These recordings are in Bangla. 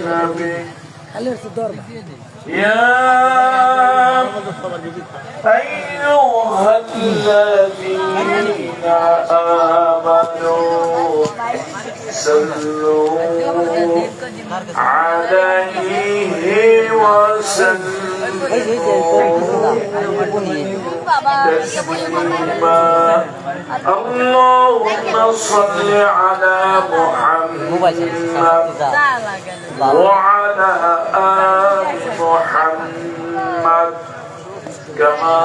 النبي يا أيها الذين آمنوا صلوا عليه وسلموا تسليما اللهم صل على محمد وعلى آل محمد كما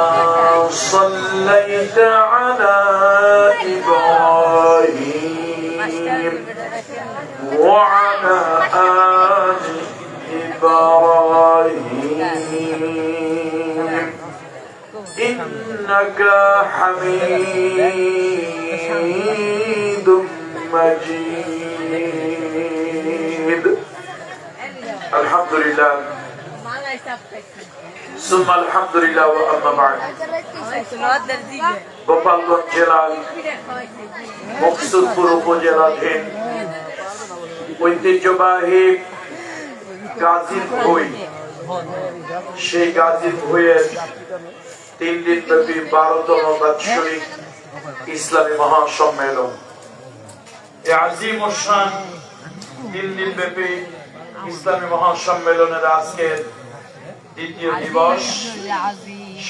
صليت على إبراهيم وعلى آل إبراهيم إنك حميد مجيد الحمد لله ثم الحمد لله وأما بعد গোপালগঞ্জ জেলার মকসুদপুর উপজেলাধীন ঐতিহ্যবাহী গাজীর ভুঁই সেই গাজীর ভুঁইয়ের 3 দিন ব্যাপী 12তম বাৎসরিক ইসলামী মহাসম্মেলন এই আজিম ও শান 3 দিন ব্যাপী ইসলামী মহাসম্মেলনের আজকের দ্বিতীয় দিবস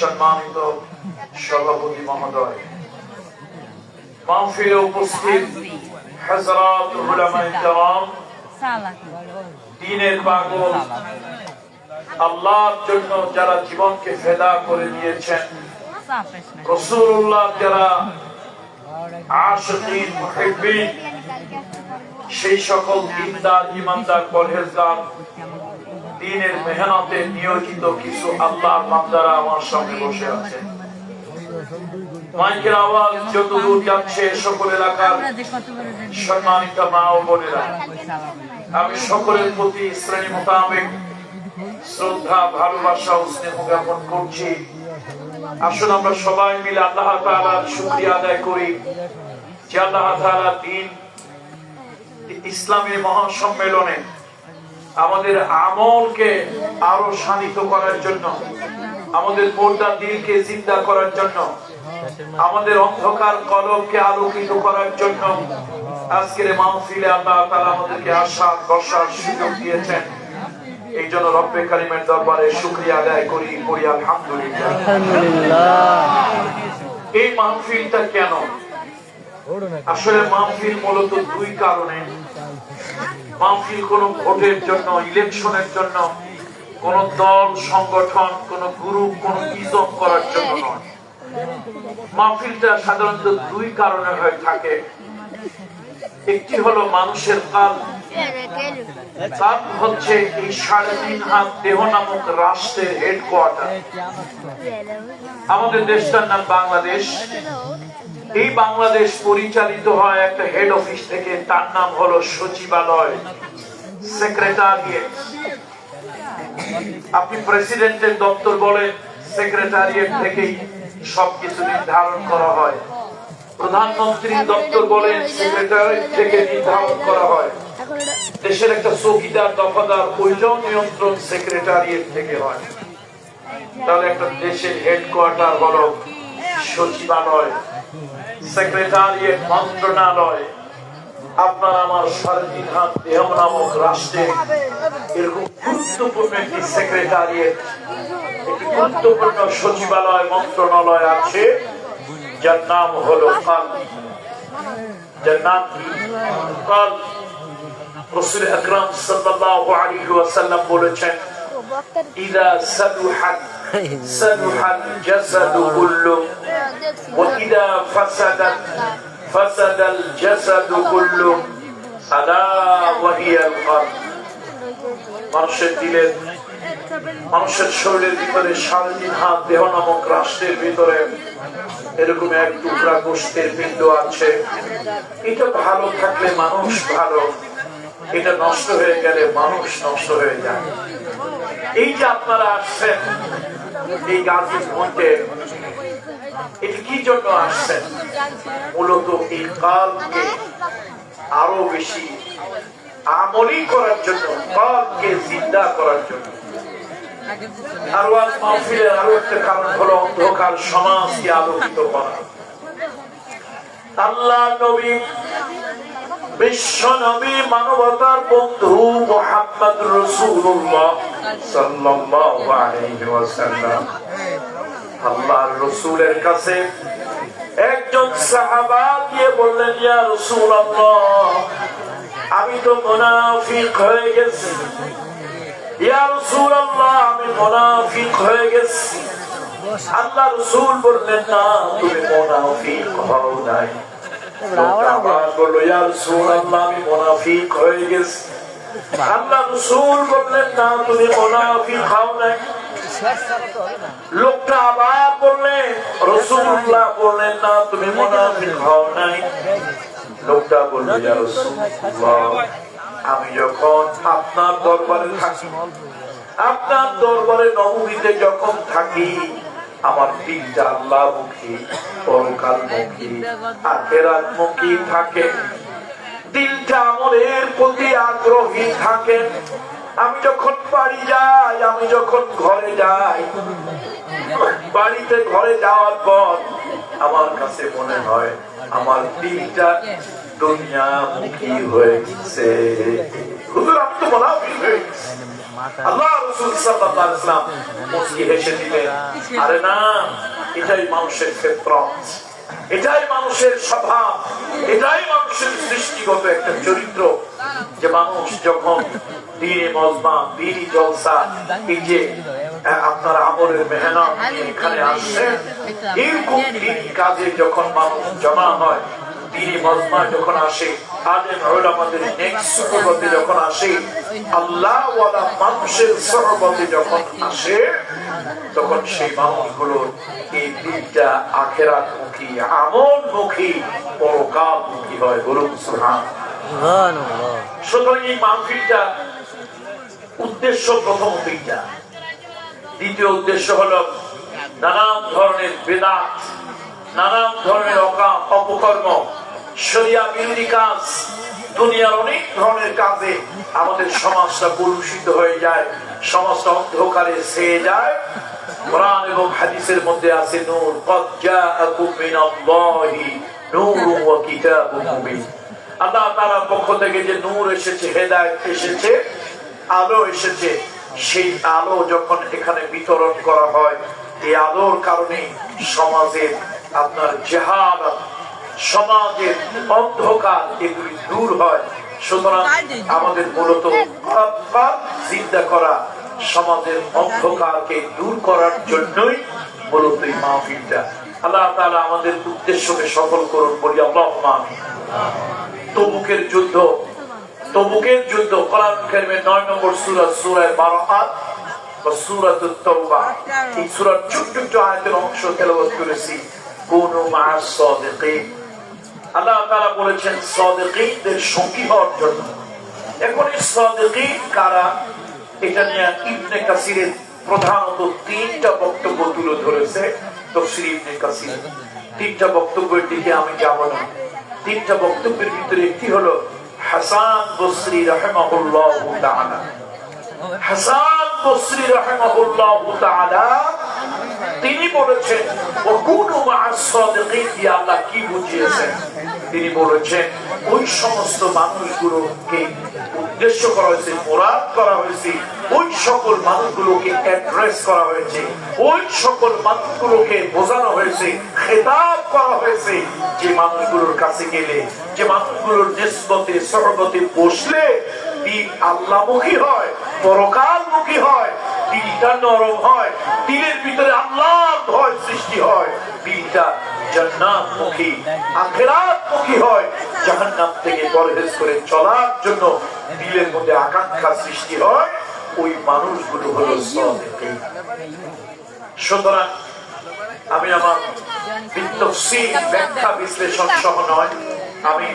সম্মানিত সভাপতি মহোদয় মাহফিলে উপস্থিত হযরত উলামায়ে কেরাম দ্বীনের পাগল আল্লাহর জন্য যারা জীবনকে ফেদা করে দিয়েছেন রাসূলুল্লাহ যারা আশিকিন মুহিব্বিন সেই সকল দিনদার ইমানদার পরহেজগার দ্বীনের মেহনতে নিয়োজিত কিছু আল্লাহর বান্দারা আমার সামনে বসে আছেন মাইকের আওয়াজ যতদূর যাচ্ছে সকল এলাকার সম্মানিত মা ও বোনেরা আমি সকলের প্রতি শ্রেণী মোতাবেক শ্রদ্ধা ভালোবাসা ও স্নেহ জ্ঞাপন করছি আসুন আমরা সবাই মিলে আল্লাহ তাআলার শুকরিয়া আদায় করি যে আল্লাহ তাআলা দ্বীন ইসলামী মহাসম্মেলনে আমাদের আমলকে আরো শানিত করার জন্য আমাদের পর্দা দিলকে জিন্দা করার জন্য আমাদের অন্ধকার কলবকে আলোকিত করার জন্য আজকের মাহফিলে আল্লাহ তাআলা আমাদেরকে আসার বসার সুযোগ দিয়েছেন এই জন্য রব্বে কারীমের দরবারে শুকরিয়া আদায় করি আলহামদুলিল্লাহ এই মাহফিলটা কেন আসলে মাহফিল মূলত দুই কারণে মাহফিল কোন ভোটের জন্য ইলেকশনের জন্য কোন দল সংগঠন কোন গ্রুপ কোন ইজম করার জন্য নয় মাহফিলটা সাধারণত দুই কারণে হয়ে থাকে একটি হলো মানুষের কাল্ব হচ্ছে এই 3.5 হাত দেহ নামক রাষ্ট্রের হেডকোয়ার্টার আমাদের দেশটার নাম বাংলাদেশ এই বাংলাদেশ পরিচালিত হয় একটা হেড অফিস থেকে তার নাম হলো সচিবালয় সেক্রেটারিয়েট আপনি প্রেসিডেন্টের দপ্তর বলেন সেক্রেটারিয়েট থেকেই সবকিছু নির্ধারণ করা হয় প্রধানমন্ত্রীর দপ্তর বলেন সেক্রেটারিয়েট থেকে নির্ধারণ করা হয় দেশের একটা চৌকিদার দফাদার ওইটাও নিয়ন্ত্রণ সেক্রেটারিয়েট থেকে হয় তাহলে একটা দেশের হেডকোয়ার্টার হলো সচিবালয় সেক্রেটারিয়েট মন্ত্রণালয় আপনার আমার 3.5 হাত দেহ নামক রাষ্ট্রে এরকম গুরুত্বপূর্ণ একটি সেক্রেটারিয়েট একটি গুরুত্বপূর্ণ সচিবালয় মন্ত্রণালয় আছে যার নাম হলো কাল্ব যার নাম কাল্ব রাসূল আকরাম সাল্লাল্লাহু আলাইহি ওয়াসাল্লাম বলেছেন ইযা সালুহাত সালুহাল জাসাদু কুল্লু ওয়া ইযা ফাসাদাত ফাসাদাল জাসাদু কুল্লু আলা ওয়া হিয়াল কলব মানুষের দিলের মানুষের শরীরের ভিতরে 3.5 হাত দেহ নামক রাষ্ট্রের ভিতরে এরকম এক টুকরা গোশতের পিণ্ড আছে এটা ভালো থাকলে মানুষ ভালো এটা নষ্ট হয়ে গেলে মানুষ নষ্ট হয়ে যায় এই যে আপনারা আসছেন এই গাজীর মধ্যে এটা কি জন্য আসছেন মূলত এই কালকে আরো বেশি আমলি করার জন্য, কলকে জিন্দা করার জন্য। আর ওয়াজ মাহফিলের আরো একটা কারণ হলো অন্ধকার সমাজকে আলোকিত করা। আল্লাহ নবী, বিশ্ব নবী, মানবতার বন্ধু মুহাম্মদ রাসূলুল্লাহ সাল্লাল্লাহু আলাইহি ওয়াসাল্লাম, আল্লাহর রাসূলের কাছে একজন সাহাবা গিয়ে বললেন, ইয়া রাসূলুল্লাহ, আমি তো মুনাফিক হয়ে গেছি। ইয়া রাসূলুল্লাহ, আমি মুনাফিক হয়ে গেছি। আল্লাহ রাসূল বললেন, না, তুমি মুনাফিক হও নাই। বললো, ইয়া রাসূলুল্লাহ, আমি মুনাফিক হয়ে গেছি। আল্লাহ রাসূল বললেন, না, তুমি মুনাফিক হও নাই। লোকটা আবার বললেন, রাসূলুল্লাহ বললেন, না, তুমি মুনাফিক হও নাই। লোকটা বলল, ইয়া রাসূলুল্লাহ, আমি যখন আপনার দরবারে থাকি, আপনার দরবারে নববীতে যখন থাকি, আমার দিলটা আল্লাহমুখী, পরকালমুখী, আখিরাতমুখী থাকে। দিলটা আমলের প্রতি আগ্রহী থাকে। আমি যখন বাড়ি যাই, আমি যখন ঘরে যাই, বাড়িতে ঘরে যাওয়ার পর আমার কাছে মনে হয় আমার দিলটা দুনিয়ামুখী হয়ে গেছে। হুজুর, আমি তো মুনাফিক হয়ে গেছি। আল্লাহ রাসূল সাল্লাল্লাহু আলাইহি ওয়াসাল্লাম মুস্কি হেসে দিলেন, আরে না, এটাই মানুষের ফিতরত, এটাই মানুষের স্বভাব, এটাই মানুষের সৃষ্টিগত একটা চরিত্র, যে মানুষ যখন দিনে মজমা, দিনই জলসা, এই যে আপনার আমলের মেহনত এখানে আসছেন, এরকম দিনই কাজে যখন মানুষ জমা হয়, দিনে মজমা যখন আসে, আলেম উলামাদের নেক্সট সুহবতে যখন আসে, আল্লাহ ওয়ালা মানুষের সুহবতে যখন আসে, তখন সেই মানুষগুলোর এই দিনটা আখিরাতমুখী, আমলমুখী, পরকালমুখী হয়। বলুন সুবহানাল্লাহ। সুতরাং এই মাহফিলটা উদ্দেশ্য প্রথম তিনটা। দ্বিতীয় উদ্দেশ্য হলো নানান ধরনের বিদআত, নানান ধরনের অপকর্ম, শরিয়া বিরোধী কাজ, দুনিয়ার অনেক ধরনের কাজে আমাদের সমাজটা কলুষিত হয়ে যায়, সমাজটা অন্ধকারে ছেয়ে যায়। কোরআন এবং হাদিসের মধ্যে আছে নূর, ক্বাদ জাআকুম মিনাল্লাহি নূরুন ওয়া কিতাবুম মুবিন। আল্লাহ তাআলার পক্ষ থেকে যে নূর এসেছে, হেদায়েত এসেছে, আলো এসেছে, সেই আলো যখন এখানে বিতরণ করা হয়, এই আলোর কারণে সমাজের আপনার জাহালাত, সমাজের অন্ধকার এগুলি দূর হয়। সুতরাং আমাদের মূলত চিন্তা করা, সমাজের অন্ধকারকে দূর করার জন্যই মূলত এই মাহফিলটা। আল্লাহ তাআলা আমাদের উদ্দেশ্যকে সফল করুন, বলি আল্লাহুম্মা আমিন। তবুকের যুদ্ধ, তবুকের যুদ্ধ কোরআন কারীমের 9 নম্বর সূরা, সূরা বারাআত বা সূরাতুত তাওবা, এই সূরার ছোট্ট ছোট্ট আয়াতের অংশ তেলাওয়াত করেছি। কুনু মা'আস সাদিকিন, আল্লাহ তাআলা বলেছেন সাদিকিনদের সঙ্গী হওয়ার জন্য। এখন এই সাদিকিন কারা, এটা নিয়ে ইবনে কাসিরের প্রধানত 3টা বক্তব্য তুলে ধরেছে তাফসীর ইবনে কাসির। 3টা বক্তব্যের দিকে আমি যাব না। 3টা বক্তব্যের ভিতরে একটি হলো হাসান বসরি রাহিমাহুল্লাহু তাআলা। হাসান বসরি রাহিমাহুল্লাহু তাআলা তিনি বলেছেন ওয়াকুনু মা'আস সাদিকিন, দিয়ে আল্লাহ কি বুঝিয়েছেন? তিনি বলেছেন ওই সমস্ত মানুষগুলোকে উদ্দেশ্য করা হয়েছে, মুরাদ করা হয়েছে, ওই সকল মানুষগুলোকে অ্যাড্রেস করা হয়েছে, ওই সকল মানুষগুলোকে বোঝানো হয়েছে, খেতাব করা হয়েছে, যে মানুষগুলোর কাছে গেলে, যে মানুষগুলোর নিসবতে সহবতে বসলে দিল আল্লাহমুখী হয়, পরকালমুখী হয়, দিলটা নরম হয়, দিলের ভিতরে আল্লাহর ভয় সৃষ্টি হয়, দিলটা জান্নাতমুখী, আখিরাতমুখী হয়, জাহান্নাম থেকে পরহেজ করে চলার জন্য দিলের মধ্যে আকাঙ্ক্ষা সৃষ্টি হয়। ওই মানুষগুলো হলো সাদিকিন। সুতরাং আমি আমার তাফসীর, ব্যাখ্যা, বিশ্লেষণ সহ নয়, আমি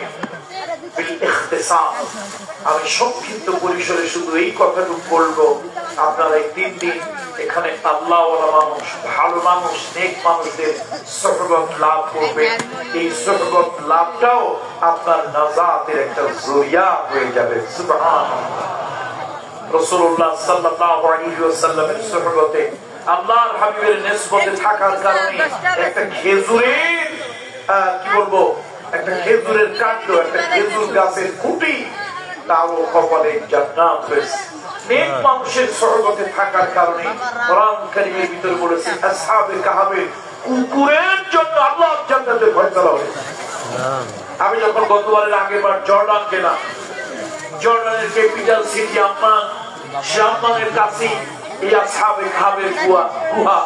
আমি সংক্ষিপ্ত পরিসরে শুধু এই কথাটুকু বলবো, আপনারা এই 3 দিন এখানে আল্লাহওয়ালা মানুষ, ভালো মানুষ, নেক মানুষদের সুহবত লাভ করবে। এই সুহবত লাভটাও আপনার নাজাতের একটা জরিয়া হয়ে যাবে। সুবহানাল্লাহ। রাসূলুল্লাহ সাল্লাল্লাহু আলাইহি ওয়াসাল্লামের সুহবতে, আল্লাহর হাবিবের নিসবতে থাকার কারণে একটা খেজুরের কি বলবো, একটা খেজুরের কাণ্ড, একটা খেজুর গাছের খুঁটি তাও কপালে জান্নাত হয়েছে। নেক মানুষের সুহবতে থাকার কারণে কোরআন কারীমের ভিতরে বলেছে আসহাবে কাহফের কুকুরের জন্য আল্লাহ জান্নাতের ফয়সালা হয়েছে। আমি যখন গতবারের আগেরবার জর্ডান গেলাম, জর্ডানের ক্যাপিটাল সিটি আম্মান, আম্মানের কাছে এই আসহাবে কাহফের গুহা।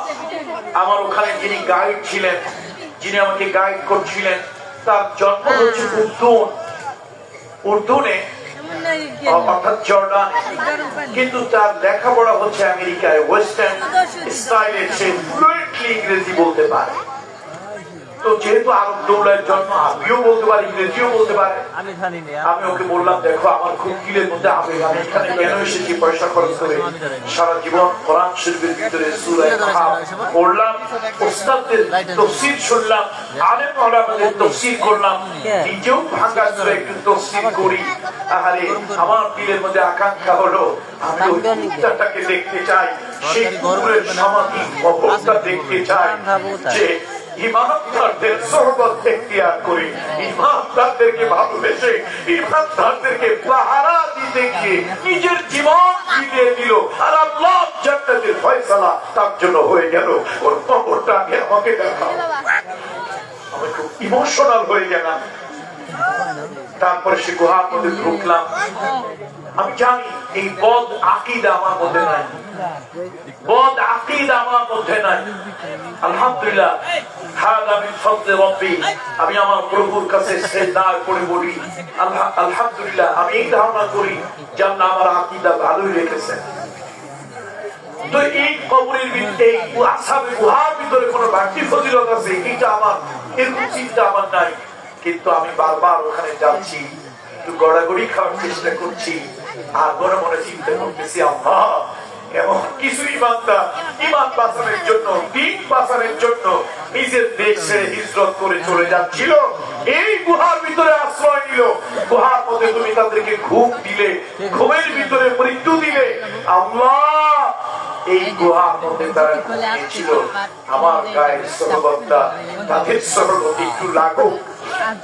আমার ওখানে যিনি গাইড ছিলেন, যিনি আমাকে গাইড করছিলেন, তার জন্ম হচ্ছে উর্দুনে অর্থাৎ জর্ডান, কিন্তু তার লেখাপড়া হচ্ছে আমেরিকায়। ওয়েস্টার্ন স্টাইলে সে ফ্লুয়েন্টলি ইংরেজি বলতে পারে। তো যেহেতু আরব দৌড়ের জন্য আমিও বলতে পারি, ইংরেজিও বলতে পারে। আমি ওকে বললাম, দেখো আমার খুব কিলের মধ্যে আবেগ, আমি এখানে কেন এসেছি পয়সা খরচ করে, সারা জীবন কোরআন শরীফের ভিতরে সূরা কাহফ পড়লাম, ওস্তাদদের তাফসীর শুনলাম, আলেম ওলামাদের তাফসীর করলাম, নিজেও ভাঙা সূরা একটু তাফসীর করি। আরে আমার দিলের মধ্যে আকাঙ্ক্ষা হলো আমি ওই কুকুরটাকে দেখতে চাই, সেই কুকুরের সমাধি কবরটা দেখতে চাই, যে ইমানদারদের সুহবত ইখতিয়ার করি, ইমানদারদেরকে ভালোবেসে, ইমানদারদেরকে পাহারা দিতে গিয়ে নিজের জীবন বিলিয়ে দিল, আর আল্লাহ জান্নাতের ফয়সালা তার জন্য হয়ে গেল। ওর কবরটা আমাকে দেখাও। আমি খুব ইমোশনাল হয়ে গেলাম। তারপরে সে গুহার মধ্যে ঢুকলাম। আমি জানি এই বদ আকীদা আমার মধ্যে নাই, বদ আকীদা আমার মধ্যে নাই। আলহামদুলিল্লাহ, হাদা মিন ফাদলি রাব্বি। আমি আমার প্রভুর কাছে সিজদায় পড়ে বলি আলহামদুলিল্লাহ, আমি এই ধারণা করি যে আল্লাহ আমার আকীদা ভালোই রেখেছেন। তো এই কবরের ভিতরে, এই আসহাবে গুহার ভিতরে কোনো বাড়তি ফজিলত আছে এটা আমার, এরকম চিন্তা আমার নাই। কিন্তু আমি বারবার ওখানে যাচ্ছি, একটু গড়াগড়ি খাওয়ার চেষ্টা করছি, আর মনে মনে চিন্তা করতেছি, আল্লাহ এমন কিছু ইমানদার ইমান বাঁচানোর জন্য, দিন বাঁচানোর জন্য নিজের দেশ ছেড়ে হিজরত করে চলে যাচ্ছিল, এই গুহার ভিতরে আশ্রয় নিল। গুহার মধ্যে তুমি তাদেরকে ঘুম দিলে, ঘুমের ভিতরে মৃত্যু দিলে। আল্লাহ এই গুহার মধ্যে তারা ছিল, আমার গায়ের সুহবতটা তাদের সুহবত একটু লাগুক,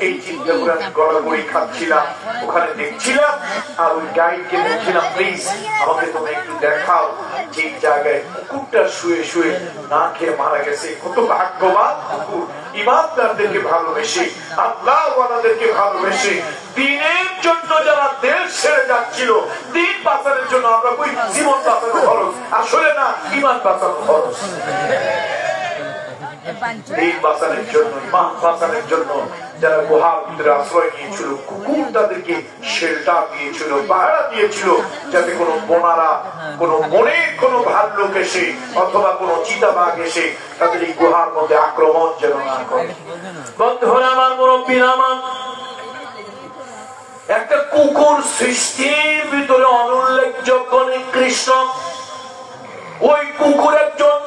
এই চিন্তা করে আমি গড়াগড়ি খাচ্ছিলাম, ওখানে দেখছিলাম, আর ওই গাইডকে বলছিলাম, প্লিজ আমাকে তুমি একটু দেখাও যে জায়গায় কুকুরটা শুয়ে শুয়ে না খেয়ে মারা গেছে। কত ভাগ্যবান কুকুর, ইমানদারদেরকে ভালোবেসে, আল্লাহওয়ালাদেরকে ভালোবেসে, দিনের জন্য যারা দেশ ছেড়ে যাচ্ছিল, দিন বাঁচানোর জন্য। আমরা কই জীবন বাঁচানো খরচ, আসলে না, ইমান বাঁচানো খরচ। দিন বাঁচানোর জন্য, ইমান বাঁচানোর জন্য যারা গুহার ভিতরে আশ্রয় নিয়েছিল, কুকুর তাদেরকে শেল্টার দিয়েছিল, পাহারা দিয়েছিল, যাতে কোনো বোনারা, কোনো মনে কোনো ভাল্লুক এসে অথবা কোনো চিতাবাঘ এসে তাদের এই গুহার মধ্যে আক্রমণ যেন না করে। বন্ধুরা আমার, মুরব্বীরা আমার, একটা কুকুর সৃষ্টির ভিতরে অনুল্লেখযোগ্য নিকৃষ্ট। ওই কুকুর একজন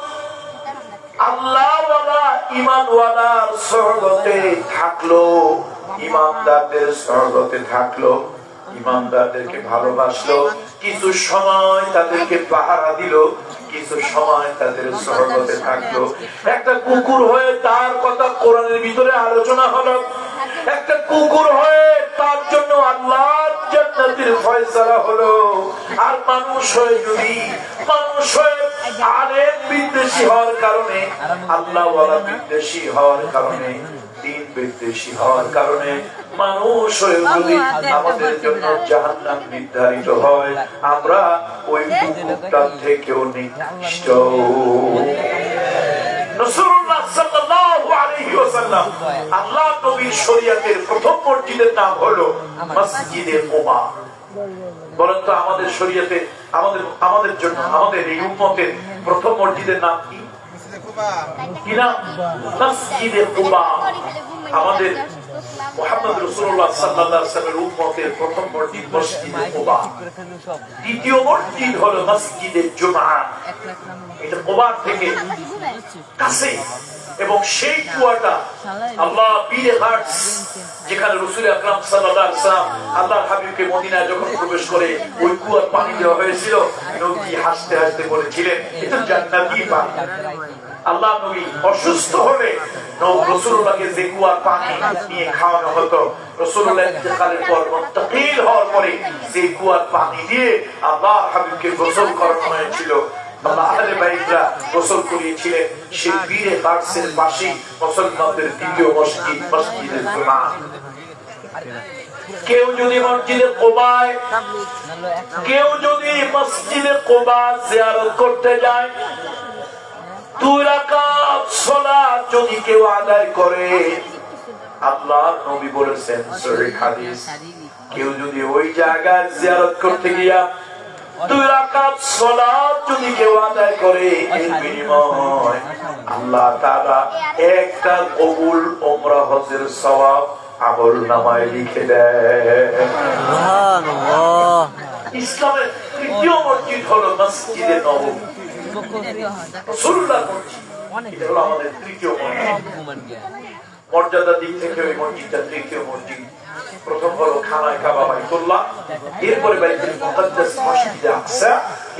আল্লাহওয়ালা ঈমানওয়ালার সুহবতে থাকলো, ঈমানদারদের সুহবতে থাকলো, ঈমানদারদেরকে ভালোবাসলো, কিছু সময় তাদেরকে পাহারা দিল, কিছু সময় তাদের সুহবতে থাকলো। একটা কুকুর হয়ে তার কথা কোরআনের ভিতরে আলোচনা হলো, একটা কুকুর হয়ে তার জন্য আল্লাহর জান্নাতের ফয়সালা হলো। আর মানুষ হয়ে, যদি মানুষ হয়ে আলেম বিদ্বেষী হওয়ার কারণে, আল্লাহওয়ালা বিদ্বেষী হওয়ার কারণে, দিন বিদ্বেষী হওয়ার কারণে মানুষ হয়ে যদি আমাদের জন্য জাহান্নাম নির্ধারিত হয়, আমরা ওই কুকুরটা থেকেও নিকৃষ্ট। রাসূলুল্লাহ সাল্লাল্লাহু আলাইহি ওয়াসাল্লাম, আল্লাহর নবীর শরীয়তের প্রথম মসজিদের নাম হলো মসজিদে কুবা। বলেন তো আমাদের শরীয়তে, আমাদের জন্য, আমাদের এই উম্মতের প্রথম মসজিদের নাম কি? কি নাম? মসজিদে কুবা। আমাদের মুহাম্মদ রাসূলুল্লাহ সাল্লাল্লাহু আলাইহি ওয়াসাল্লামের উম্মতের প্রথম মসজিদ মসজিদে কুবা, দ্বিতীয় মসজিদ হলো মসজিদে জুমআ। এটা কুবার থেকে কাছে, এবং সেই কুয়াটা আল্লাহ বীরে ঘাট, যেখানে রাসূল আকরাম সাল্লাল্লাহু আলাইহি ওয়াসাল্লাম আল্লাহর হাবিবকে মদিনায় যখন প্রবেশ করে ওই কুয়ার পানি দেওয়া হয়েছিল, নবী হাসতে হাসতে বলেছিলেন এটা জান্নাতি পানি। আল্লাহ নবী অসুস্থ হলে রাসূলুল্লাহকে যে কুয়ার পানি নিয়ে খাওয়ানো হতো, রাসূলুল্লাহ ইন্তেকালের পর মুনতাকিল হওয়ার পরে যে কুয়ার পানি দিয়ে আল্লাহর হাবিবকে গোসল করানো হয়েছিল, আল্লাহ আহলে বাইতরা গোসল করিয়েছিলেন সেই বীরে বাক্সের পাশেই মুসলমানদের দ্বিতীয় মসজিদ মসজিদে জুমআ। কেউ যদি মসজিদে কুবায়, কেউ যদি মসজিদে কুবা জিয়ারত করতে যায়, 2 রাকাত সালাত যদি কেউ আদায় করে, আল্লাহর নবী বলেছেন সহিহ হাদিস, কেউ যদি ওই জায়গায় জিয়ারত করতে গিয়া 2 রাকাত সালাত যদি কেউ আদায় করে, এর বিনিময়ে আল্লাহ তাআলা একটা কবুল উমরা হজের সওয়াব আমলনামায় লিখে দেয়। সুবহানাল্লাহ। ইসলামের তৃতীয় মসজিদ হলো মসজিদে নববী, রাসূলুল্লাহর মসজিদ। এটা হলো আমাদের তৃতীয় মসজিদ। মর্যাদার দিক থেকে ওই মসজিদটা তৃতীয় মসজিদ। প্রথম হলো খানায় কাবা বাইতুল্লাহ, এরপরে বাইতুল মুকাদ্দাস মসজিদে আকসা,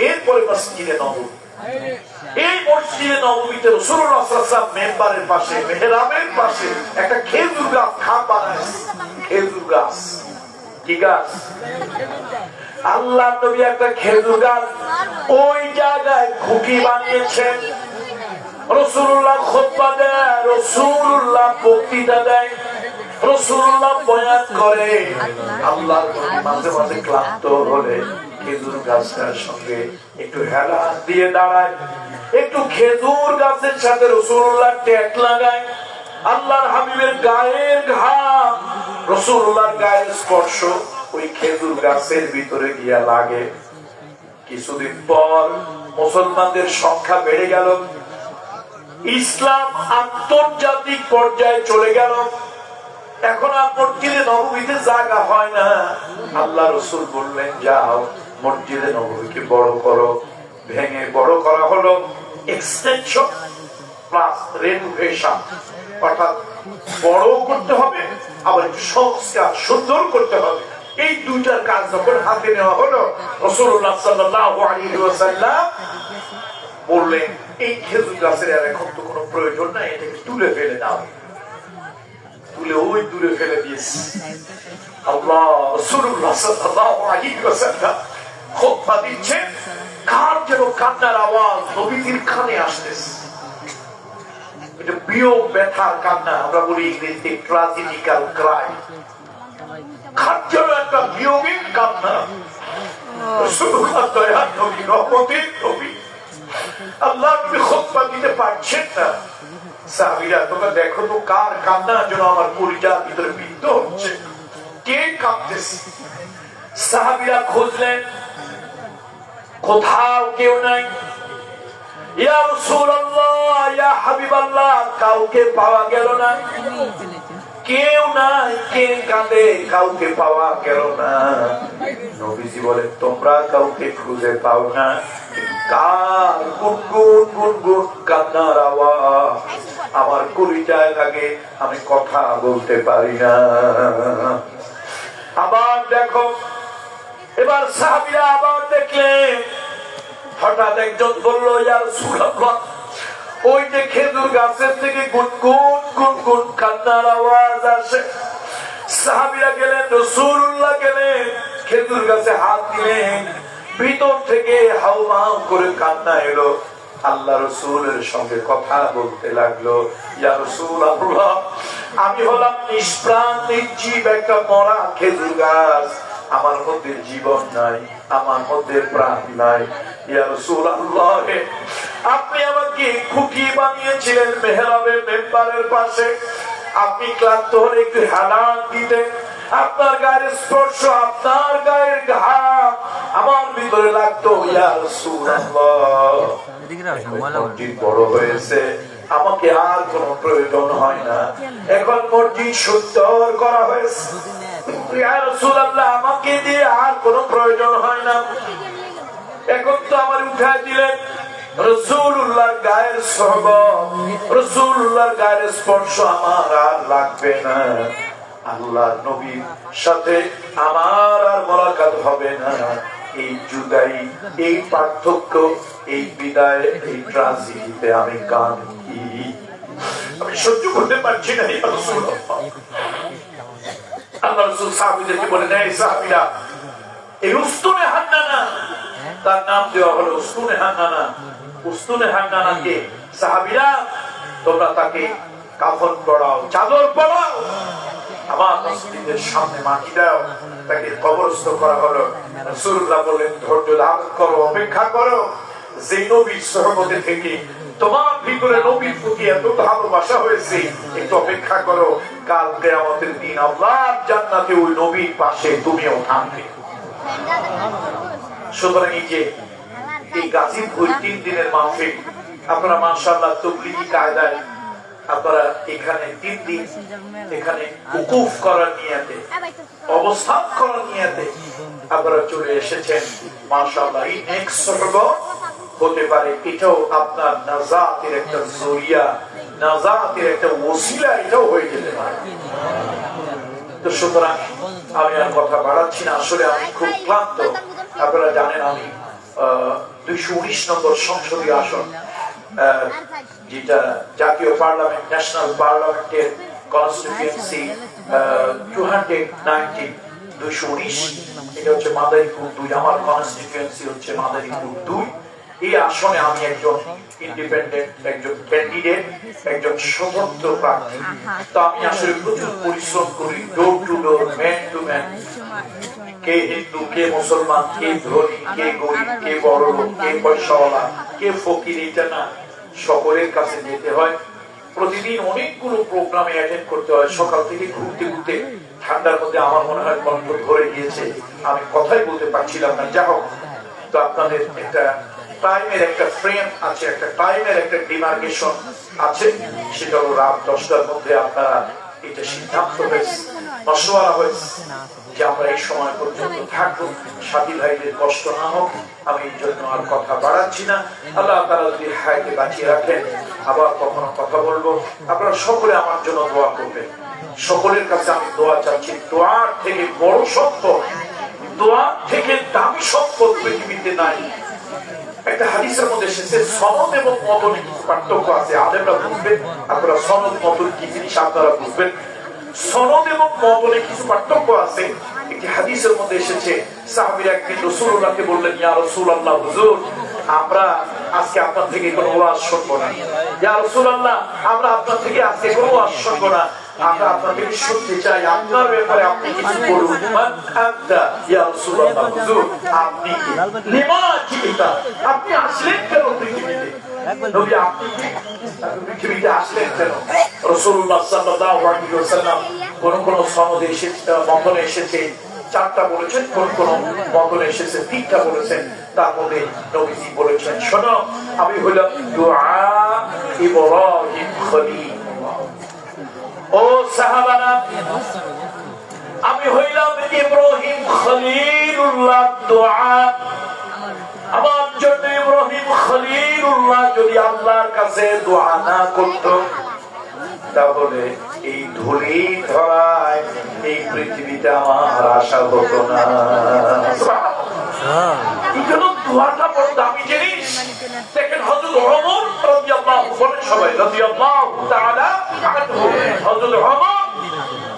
এরপরে মসজিদে নববী। এই মসজিদে নববীতে রাসূলুল্লাহ সাল্লাল্লাহু আলাইহি ওয়াসাল্লাম মেম্বারের পাশে, মেহরাবের পাশে একটা খেজুর গাছ খাপ বানাইছে। খেজুর গাছ, কি গাছ? আল্লাহ নবী একটা খেজুর গাছ ওই জায়গায় খুঁটি বানিয়েছেন। রাসূলুল্লাহ খুতবা দেয়, রাসূলুল্লাহ বক্তৃতা দেয়, রাসূলুল্লাহ বয়ান করে। আল্লাহর নবী মাঝে মাঝে ক্লান্ত হলে খেজুর গাছটার সঙ্গে একটু হেলা দিয়ে দাঁড়ায়, একটু খেজুর গাছের সাথে রাসূলুল্লাহ ট্যাগ লাগায়। আল্লাহর হাবিবের গায়ের ঘাম, রাসূলুল্লাহর গায়ের স্পর্শ ওই খেজুর গাছের ভিতরে গিয়া লাগে। কিছুদিন পর মুসলমানদের সংখ্যা বেড়ে গেল, ইসলাম আন্তর্জাতিক পর্যায়ে চলে গেল। এখন আর মসজিদে নববীতে জায়গা হয় না। আল্লাহ রাসূল বললেন, যাও মসজিদে নববীকে বড় করো। ভেঙে বড় করা হলো, এক্সটেনশন প্লাস রেনোভেশন, অর্থাৎ বড় করতে হবে, আবার একটু সংস্কার সুন্দর করতে হবে। এই দুইটার কাজ যখন হাতে নেওয়া হলো, রাসূলুল্লাহ সাল্লাল্লাহু আলাইহি ওয়াসাল্লাম বললেন, এই খেজুর গাছের আর এখন তো কোনো প্রয়োজন নাই, এটাকে তুলে ফেলে দাও। তুলে ওই দূরে ফেলে দিয়েছে। আল্লাহ রাসূলুল্লাহ সাল্লাল্লাহু আলাইহি ওয়াসাল্লাম খুতবা দিচ্ছেন, কার যেন কান্নার আওয়াজ নবীর কানে আসতেছে। এটা বিয়োগ ব্যথার কান্না, আমরা বলি ইংরেজিতে ট্র্যাজেডিক্যাল ক্রাই। কার যেন একটা বিয়োগের কান্না। রাসূলুল্লাহ দয়ার নবী, রহমতের নবী, আল্লাহ নবী খুতবা দিতে পারছেন না। সাহাবীরা, তোমরা দেখো তো কার কান্না যেন আমার কলিজার ভিতরে বিদ্ধ হচ্ছে, কে কাঁদতেছে। সাহাবীরা খুঁজলেন, কোথাও কেউ নাই। ইয়া রাসূলুল্লাহ, ইয়া হাবিবাল্লাহ, কাউকে পাওয়া গেল না। কেউ নাই, কে কাঁদে, কাউকে পাওয়া গেল না। নবীজি বলেন, তোমরা কাউকে খুঁজে পাও না, কার গুনগুন গুনগুন কান্নার আওয়াজ আমার কলিজায় লাগে, আমি কথা বলতে পারি না। আবার দেখো, এবার সাহাবীরা আবার দেখলেন, হঠাৎ একজন বলল, ইয়া রাসূলুল্লাহ, ওই যে খেজুর গাছের থেকে গুনগুন গুনগুন কান্নার আওয়াজ আসে। সাহাবীরা গেলেন, রাসূলুল্লাহ গেলেন, খেজুর গাছে হাত দিলেন, ভিতর থেকে হাউমাউ করে কান্না এলো। আল্লাহ রাসূলের সঙ্গে কথা বলতে লাগলো, ইয়া রাসূলুল্লাহ, আমি হলাম নিষ্প্রাণ নির্জীব একটা মরা খেজুর গাছ, আমার মধ্যে জীবন নাই, আমার মধ্যে প্রাণ নাই। ইয়া রাসূলুল্লাহ, আপনি আমাকে খুঁটি বানিয়েছিলেন মেহরাবের মেম্বারের পাশে, আপনি ক্লান্ত হলে একটু হেলান দিতেন, আপনার গায়ের স্পর্শ, আপনার গায়ের ঘাম আমার ভিতরে লাগতো। ইয়া রাসূলুল্লাহ, মসজিদ বড় হয়েছে, আমাকে আর কোনো প্রয়োজন হয় না। এখন মসজিদ সুন্দর করা হয়েছে, ইয়া রাসূলুল্লাহ আমাকে দিয়ে আর কোনো প্রয়োজন হয় না। এখন তো আমার উঠায় দিলেন রাসূলুল্লাহর গায়ের সহবত, রাসূলুল্লাহর গায়ের স্পর্শ আমার আর লাগবে না। আল্লাহর নবীর সাথে আমার আর মোলাকাত হবে না। এই জুদাই, এই পার্থক্য, এই বিদায়, এই ট্রাজেডিতে আমি কাঁদি, আমি সহ্য করতে পারছি না। ইয়া রাসূলুল্লাহ, আল্লাহ রাসূল সাহাবীদেরকে বলেন, এই সাহাবীরা, এই উস্তুনে হান্নানা, তার নাম দেওয়া হলো উস্তুনে হান্নানা। উস্তুনে হান্নানাকে সাহাবীরা তোমরা তাকে কাফন পরাও, চাদর পরাও, আমার মসজিদের সামনে মাটি দাও, তাকে কবরস্থ করা হলো। রাসূলুল্লাহ বললেন, ধৈর্য ধারণ করো, অপেক্ষা করো। যে নবীর সহবতে থেকে তোমার ভিতরে নবীর প্রতি এত ভালোবাসা হয়েছে, একটু অপেক্ষা করো, কাল কিয়ামতের দিন আল্লাহর জান্নাতে ওই নবীর পাশে তুমিও থাকবে। সুতরাং এই গাজীপুর 3 দিনের মাহফিল, আপনারা মাশাআল্লাহ তাবলীগী কায়দায় আপনারা এখানে 3 দিন এখানে উকুফ করার নিয়তে, অবস্থান করার নিয়তে আপনারা চলে এসেছেন। মাশাআল্লাহ, এই নেক্সট সহবত হতে পারে, এটাও আপনার নাজাতের একটা জরিয়া, নাজাতের একটা ওসিলা, এটাও হয়ে যেতে পারে। তো সুতরাং আমি আর কথা বাড়াচ্ছি না, আসলে আমি খুব ক্লান্ত। আপনারা জানেন আমি 219 নম্বর সংসদীয় আসন, যেটা জাতীয় পার্লামেন্ট, ন্যাশনাল পার্লামেন্টের কনস্টিটিউয়েন্সি 219, 219, এটা হচ্ছে মাদারীপুর 2, আমার কনস্টিটিউয়েন্সি হচ্ছে মাদারীপুর 2। এই আসনে আমি একজন ইন্ডিপেন্ডেন্ট, একজন ক্যান্ডিডেট, একজন স্বতন্ত্র প্রার্থী। তো আমি আসলে প্রচুর পরিশ্রম করি, door to door, man to man, কে হিন্দু, কে মুসলমান, কে ধনী, কে গরিব, কে বড় লোক, কে পয়সাওয়ালা, কে ফকির, এটা না, সকলের কাছে যেতে হয়। প্রতিদিন অনেকগুলো প্রোগ্রামে অ্যাটেন্ড করতে হয়। সকাল থেকে ঘুরতে ঘুরতে ঠান্ডার মধ্যে আমার মনে হয় কণ্ঠ ধরে গিয়েছে, আমি কথাই বলতে পারছিলাম না। যা হোক, তো আপনাদের একটা টাইমের একটা ফ্রেম আছে, একটা টাইমের একটা ডিমার্কেশন আছে, সেটা হলো রাত 10টার মধ্যে আপনারা এটা সিদ্ধান্ত হয়েছে, মশওয়ারা হয়েছে যে আমরা এই সময় পর্যন্ত থাকবো, সাথী ভাইদের কষ্ট না হোক। আমি এই জন্য আর কথা বাড়াচ্ছি না। আল্লাহ তাআলা যদি হায়াতে বাঁচিয়ে রাখেন, আবার কখনো কথা বলবো। আপনারা সকলে আমার জন্য দোয়া করবেন। সকলের কাছে আমি দোয়া চাচ্ছি। দোয়ার থেকে বড় সম্পদ, দোয়ার থেকে দামি সম্পদ পৃথিবীতে নাই। একটা হাদিসের মধ্যে এসেছে, সনদ এবং মতনে কিছু পার্থক্য আছে, আলেমরা বুঝবেন। আপনারা সনদ মতন কি জিনিস আপনারা বুঝবেন। সনদ এবং মতনে কিছু পার্থক্য আছে। একটি হাদিসের মধ্যে এসেছে, সাহাবীরা একদিন রাসূলুল্লাহকে বললেন, ইয়া রাসূলুল্লাহ, হুজুর, আমরা আজকে আপনার থেকে কোনো ওয়াজ শুনবো না। ইয়া রাসূলুল্লাহ, আমরা আপনার থেকে আজকে কোনো ওয়াজ শুনবো না, আমরা আপনার থেকে শুনতে চাই আপনার ব্যাপারে আপনি কিছু বলুন। মান আনতা ইয়া রাসূলুল্লাহ, হুজুর আপনি কি, লিমা জিতা, আপনি আসলেন কেন পৃথিবীতে? নবী আপনি পৃথিবীতে আসলেন কেন? রাসূলুল্লাহ সাল্লাল্লাহু আলাইহি ওয়াসাল্লাম কোন সনদে এসেছে, মতনে এসেছে 4টা বলেছেন, কোন মতনে এসেছে 3টা বলেছেন। তার মধ্যে নবীজি বলেছেন, শোনো, আমি হলাম দুআ ইব্রাহিম খলিল। ও সাহাবারা, আমি হইলাম ইব্রাহিম খলিলুল্লাহ দোয়া। আমার জন্য ইব্রাহিম খলিলুল্লাহ যদি আল্লাহর কাছে দোয়া না করত, তাহলে এই ধুলি ধরায় এই পৃথিবীতে আমার আশা হতো না। এই জন্য দোয়াটা বড় দামি জিনিস। দেখেন হযরত ওমর রাদিয়াল্লাহু, বলেন সবাই রাদিয়াল্লাহু তাআলা আনহু, হযরত ওমর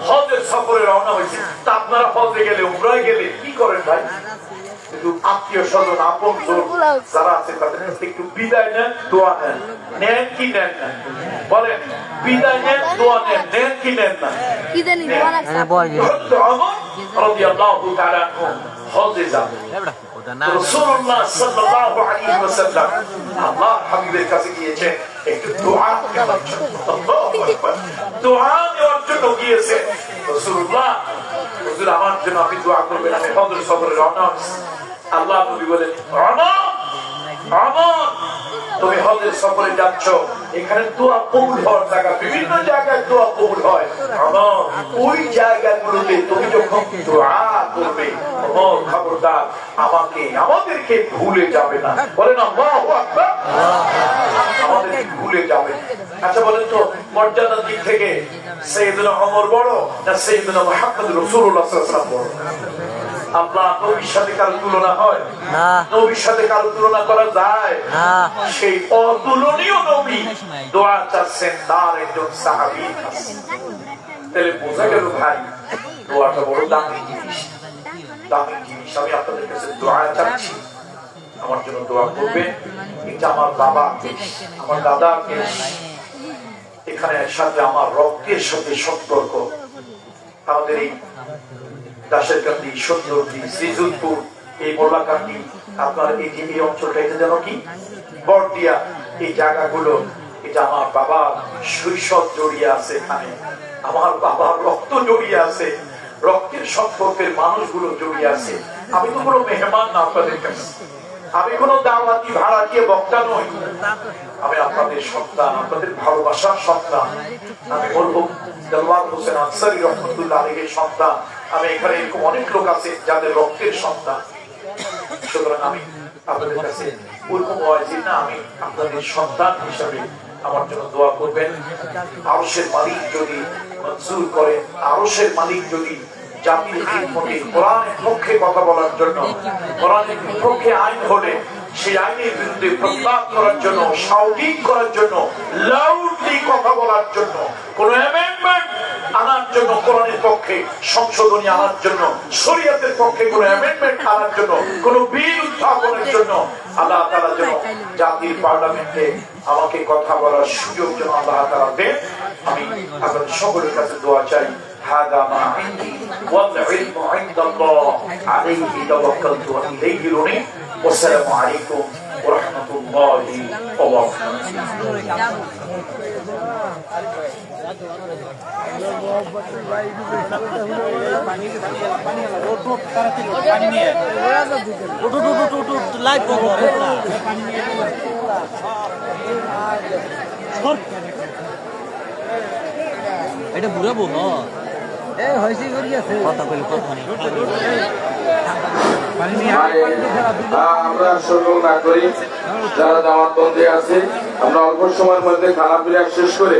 হজের সফরে রওনা হয়েছে। তা আপনারা হজে গেলে, উমরায় গেলে কি করেন ভাই? কিন্তু আত্মীয় স্বজন, আপন যারা আছে তাদের কাছে একটু বিদায় নেন, দোয়া নেন। নেন কি নেন না? বলেন, বিদায় নেন, দোয়া নেন, নেন কি নেন না? হযরত ওমর রাদিয়াল্লাহু তাআলা আনহু হজে যান। রাসূলুল্লাহ সাল্লাল্লাহু আলাইহি ওয়াসাল্লাম আল্লাহর হাবিবের কাছে গিয়েছেন একটু দোয়া নেওয়ার জন্য। দোয়া নেওয়ার জন্য গিয়েছে। রাসূলুল্লাহ, হুজুর আমার জন্য আপনি দোয়া করবেন, আমি হজের সফরে রওনা হচ্ছি। আল্লাহ নবী বলেন, ওমর, ওমর, তুমি হজের সফরে যাচ্ছ, এখানে দোয়া কবুল হওয়ার জায়গা, বিভিন্ন জায়গায় দোয়া কবুল হয়। ওই জায়গাগুলোতে তুমি যখন দোয়া করবে, খবরদার আমাদেরকে ভুলে যাবে না। বলেন আল্লাহু আকবার। আমাদেরকে ভুলে যাবে। আচ্ছা বলেন তো, মর্যাদার দিক থেকে সাইয়েদনা ওমর বড় না সাইয়েদনা মুহাম্মদ রাসূলুল্লাহ সাল্লাল্লাহু আলাইহি ওয়াসাল্লাম? আপনার নবীর সাথে কারো তুলনা হয় না? নবীর সাথে কারো তুলনা করা যায় না? সেই অতুলনীয় নবী দোয়া চাচ্ছেন তার একজন সাহাবী কাছে। তাহলে বোঝা গেল ভাই, দোয়াটা বড় দামি জিনিস। দামি জিনিস। আমি আপনাদের কাছে দোয়া চাচ্ছি, আমার জন্য দোয়া করবেন। এটা আমার বাবা দেশ, আমার দাদা দেশ, এখানে সাথে আমার রক্তের সাথে সম্পর্ক। আমাদের এই দাসেরকান্দি, সুন্দরী, শ্রীযুতপুর, এই মোল্লাকান্দি, আপনার এই অঞ্চলটা, এটা যেন কি বড়দিয়া, এই জায়গাগুলো, এটা আমার বাবার শৈশব জড়িয়ে আছে এখানে, আমার বাবার রক্ত জড়িয়ে আছে, রক্তের সম্পর্কের মানুষগুলো জড়িয়ে আছে। আমি তো কোনো মেহমান না আপনাদের কাছে, আমি কোনো দাওয়াতি ভাড়াটিয়া বক্তা নই, আমি আপনাদের সন্তান, আপনাদের ভালোবাসার সন্তান। আমি মরহুম দেওয়ার হোসেন আনসারী রহমতুল্লাহ আলাইহির সন্তান। আমি এখানে এরকম অনেক লোক আছে যাদের রক্তের সন্তান। সুতরাং আমি আপনাদের কাছে ওরকম ওয়াজি না, আমি আপনাদের সন্তান হিসাবে আমার জন্য দোয়া করবেন। আরশের মালিক যদি মঞ্জুর করেন, আরশের মালিক যদি জাতির খিদমতে কোরআনের পক্ষে কথা বলার জন্য, কোরআনের পক্ষে আইন হলে সেই আইনের বিরুদ্ধে প্রতিবাদ করার জন্য, শাউটিং করার জন্য, লাউডলি কথা বলার জন্য, কোন অ্যামেন্ডমেন্ট আনার জন্য, কোরআনের পক্ষে সংশোধনী আনার জন্য, শরীয়তের পক্ষে কোন অ্যামেন্ডমেন্ট আনার জন্য, কোন বিল উত্থাপনের জন্য আল্লাহ তাআলা যেন জাতির পার্লামেন্টে আমাকে কথা বলার সুযোগ যেন আল্লাহ তাআলা দেন। আমি আপনাদের সকলের কাছে দোয়া চাই। هذا ما عندي والعلم عند الله عليه توكلت وإليه أنيب والسلام عليكم ورحمة الله وبركاته। এটা বুড়াবো আমরা শুরু না করি, যারা দাওয়াত বন্দী আছে, আমরা অল্প সময়ের মধ্যে খানা পিনা শেষ করে